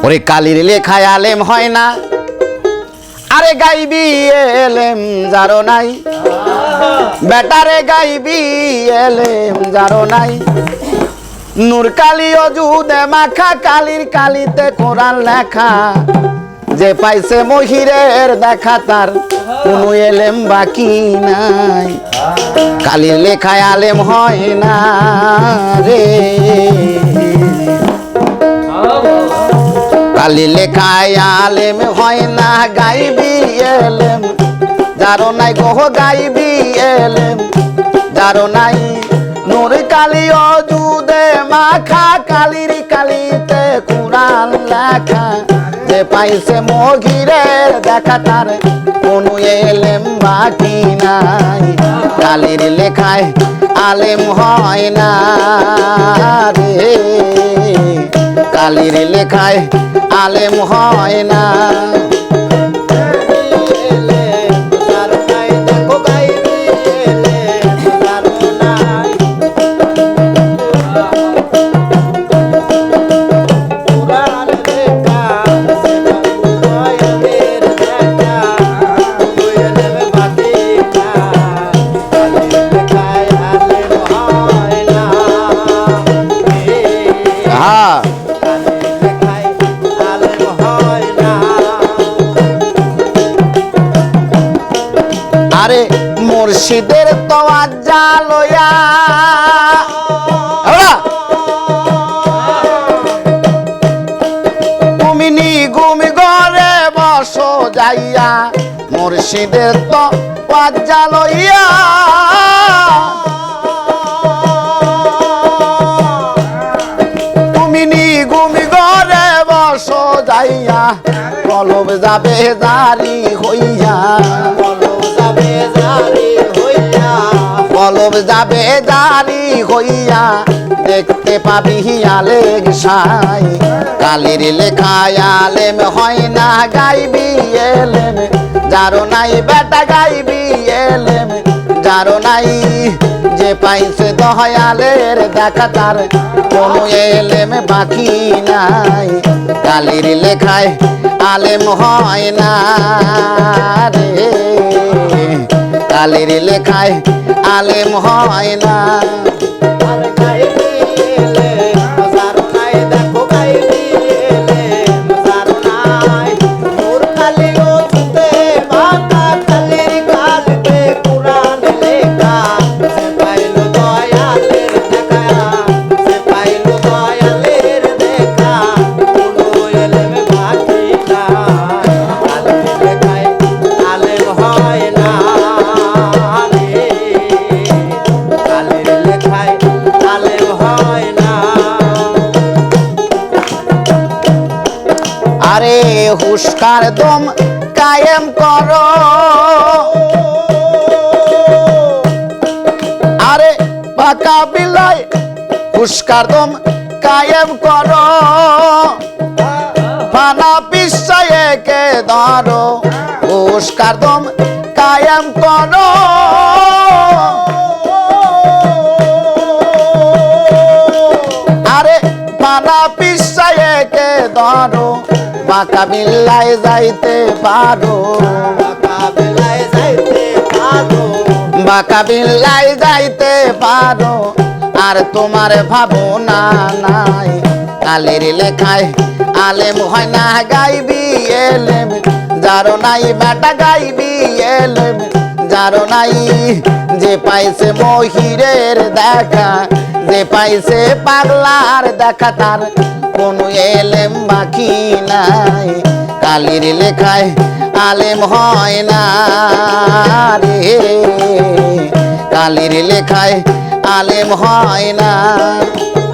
ওরে কালির লেখায় আলেম হয় না, আরে গাইবি এলেম যারো নাই, বেটারে গাইবি এলেম যারো নাই। নূর কালি অজুদে মাখা, কালির কালিতে কোরআন লেখা, যে পাইছে মহিরের দেখা তার কোনো এলেম বাকি নাই। কালির লেখায় আলেম হয় না রে, কালির লেখায় আলেম হয় না, গাইবি এলেম যারো নাই গো, গাইবি এলেম যারো নাই। নূর কালি অজুদে মাখা, কালির কালিতে কোরআন লেখা, যে পাইছে মহিরের দেখা তার কোনো এলেম বাকি নাই। কালির লেখায় আলেম হয় না রে, কালির লেখায় আলেম হয় না। আরে মুর্শিদের তোয়াজ্জা লয়া, তুমি নিগুমি ঘরে বসো যাইয়া, মুর্শিদের তোয়াজ্জা লইয়া। তুমি নিগুমি ঘরে বসো যাইয়া, কলব যাবে জারি হইয়া, কলব যাবে জারি হইয়া, দেখতে পাবি আলেম সাই। কালির লেখায় আলেম হয় না, গাইবি এলেম যারো নাই, বেটা গাইবি এলেম যারো নাই। যে পাইছে দয়ালের দেখা তার কোনো এলেম বাকি নাই। কালির লেখায় আলেম হয় না রে, কালির লেখায় আলেম হয় না। আরে হুশকার দম কায়েম করো, আরে পাকা বিলাই হুশকার দম কায়েম করো, ফানা পিছায়ে কে ধরো, হুশকার দম কায়েম করো। আরে ফানা পিছায়ে কে ধরো, বাঁকা বিল্লায় যাইতে পারো, বাঁকা বিল্লায় যাইতে পারো, আর তোমার ভাবনা নাই। কালির লেখায় আলেম হয় না, গাইবি এলেম যারো নাই, বেটা গাইবি এলেম যারো নাই। যে পাইছে মহিরের দেখা, যে পাইছে পাগলার দেখা, তার কোনো এলেম বাকি নাই। কালির লেখায় আলেম হয় না রে, কালির লেখায় আলেম হয় না।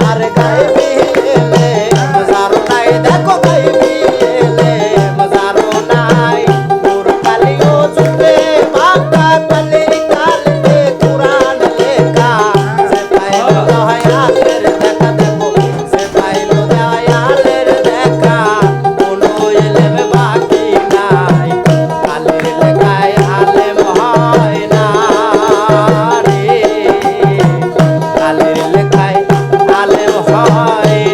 আর গাইবি এলেম যারো নাই, দেখো গাইবি এলেম যারো নাই। নূর কালি অজুদে মাখা, কালির কালিতে কোরআন লেখা, যে পাইলো দয়ালের দেখা, দেখো যে পাইলো দয়ালের দেখা, কোনো এলেম বাকি নাই। কালির লেখায় আলেম হয় না রে, কালির লেখায় আলেম হয়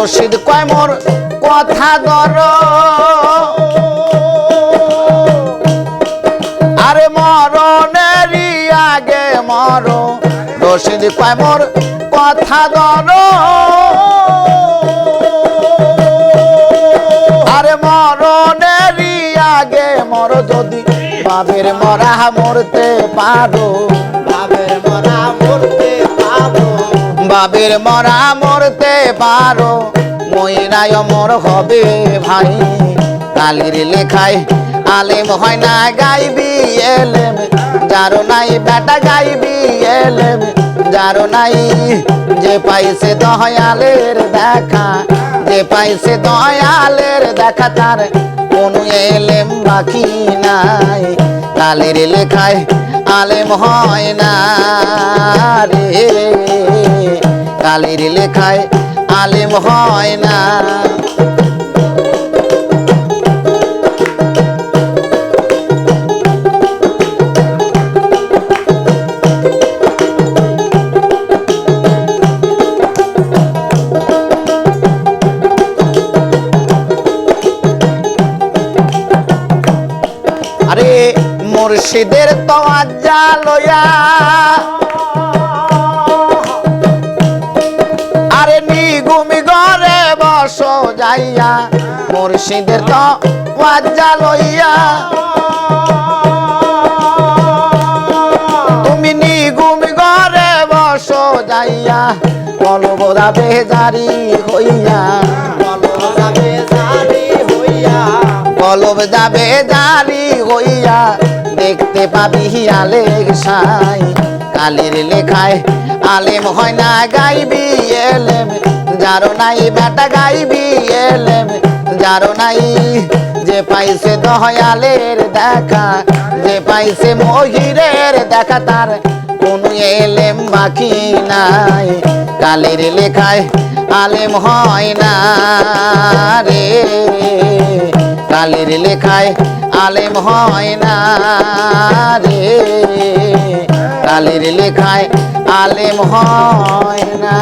রশিদ কয় মোর কথা ধর আরে মরণেরই আগে মর রশিদ কয় মোর কথা ধর আরে মরণেরই আগে মর যদি বাবের মরা মরতে পারো বাবের মরা মরতে পারো বাবের মরা মরতে পারো ময়রায় অমর হবে ভাই কালির লেখায় আলেম হয় না গাইবি এলেম যারো নাই বেটা গাইবি এলেম যারো নাই যে পাইছে দয়ালের দেখা যে পাইছে দয়ালের দেখা তার কোনো এলেম বাকি নাই কালির লেখায় আলেম হয় না রে কালির লেখায় আলেম হয় না আরে মুর্শিদের তওয়াজ্জা লয়া আরে নিগুমি ঘরে বসো যাইয়া মুর্শিদের তওয়াজ্জা লইয়া তুমি নিগুমি ঘরে বসো যাইয়া কলব যাবে জারি হইয়া কলব যাবে জারি হইয়া দেখতে পাবি আলেক সাই কালির লেখায় আলেম হয় না গাইবি এলেম যারো নাই বেটা গাইবি এলেম যারো নাই যে পাইছে দয়ালের দেখা যে পাইছে মহিরের দেখা তার কোনো এলেম বাকি নাই কালির লেখায় আলেম হয় না রে কালির লেখায় আলেম হয় না রে কালির লেখায় আলেম হয় না।